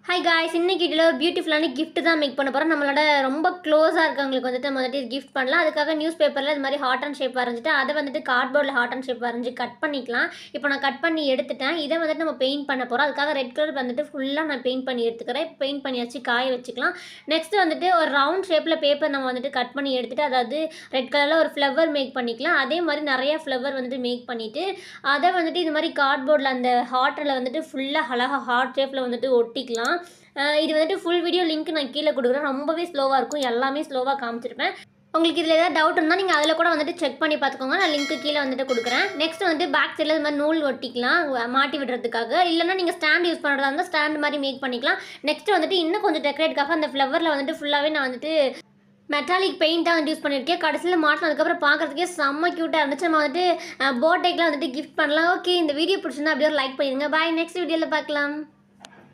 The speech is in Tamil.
ஹாய் காய்ஸ், இன்னைக்கு இதில் ஒரு பியூட்டிஃபுல்லான கிஃப்ட் தான் மேக் பண்ண போகிறோம். நம்மளோட ரொம்ப க்ளோஸாக இருக்கவங்களுக்கு வந்துட்டு கிஃப்ட் பண்ணலாம். அதுக்காக நியூஸ் பேப்பரில் இது மாதிரி ஹார்ட் அண்ட் ஷேப் வரைஞ்சிட்டு அதை வந்துட்டு கார்ட்போர்டில் ஹார்ட் அண்ட் ஷேப் வரைஞ்சி கட் பண்ணிக்கலாம். இப்போ நான் கட் பண்ணி எடுத்துட்டேன். இதை வந்துட்டு நம்ம பெயிண்ட் பண்ண போகிறோம். அதுக்காக ரெட் கலர் வந்துட்டு ஃபுல்லாக நான் பெயிண்ட் பண்ணி எடுத்துக்கிறேன். பெயிண்ட் பண்ணி வச்சு காய வச்சுக்கலாம். நெக்ஸ்ட் வந்துட்டு ஒரு ரவுண்ட் ஷேப்பில் பேப்பர் நம்ம வந்துட்டு கட் பண்ணி எடுத்துகிட்டு அதாவது ரெட் கலரில் ஒரு ஃப்ளவர் மேக் பண்ணிக்கலாம். அதே மாதிரி நிறைய ஃப்ளவர் வந்துட்டு மேக் பண்ணிவிட்டு அதை வந்துட்டு இது மாதிரி கார்ட்போர்டில் அந்த ஹார்ட்டில் வந்துட்டு ஃபுல்லாக அழகாக ஹார்ட் ஷேப்பில் வந்துட்டு ஒட்டிக்கலாம். இது வந்துட்டு ஃபுல் வீடியோ லிங்க் நான் கீழே கொடுக்குறேன். ரொம்பவே ஸ்லோவாக இருக்கும், எல்லாமே ஸ்லோவாக காமிச்சிருப்பேன். உங்களுக்கு இதில் ஏதாவது டவுட் இருந்தால் நீங்கள் அதில் கூட வந்துட்டு செக் பண்ணி பார்த்துக்கோங்க. நான் லிங்க்கு கீழே வந்துட்டு கொடுக்குறேன். நெக்ஸ்ட் வந்துட்டு பேக் சைடில் இது மாதிரி நூல் ஒட்டிக்கலாம் மாட்டி விடுறதுக்காக. இல்லைனா நீங்கள் ஸ்டாண்ட் யூஸ் பண்ணுறதா இருந்தால் ஸ்டாண்ட் மாதிரி மேக் பண்ணிக்கலாம். நெக்ஸ்ட் வந்துட்டு இன்னும் கொஞ்சம் டெக்கரேட்காக அந்த ஃப்ளவரில் வந்துட்டு ஃபுல்லாகவே நான் வந்துட்டு மெட்டாலிக் பெயிண்ட் தான் யூஸ் பண்ணியிருக்கேன். கடைசியில் மாட்டினதுக்கப்புறம் பார்க்குறதுக்கே செம்ம க்யூட்டாக இருந்துச்சு. நம்ம வந்துட்டு பர்த்டேக்கெலாம் வந்துட்டு கிஃப்ட் பண்ணலாம். ஓகே, இந்த வீடியோ பிடிச்சிருந்தா அப்படியே ஒரு லைக் பண்ணிடுங்க. பாய், நெக்ஸ்ட் வீடியோவில் பார்க்கலாம்.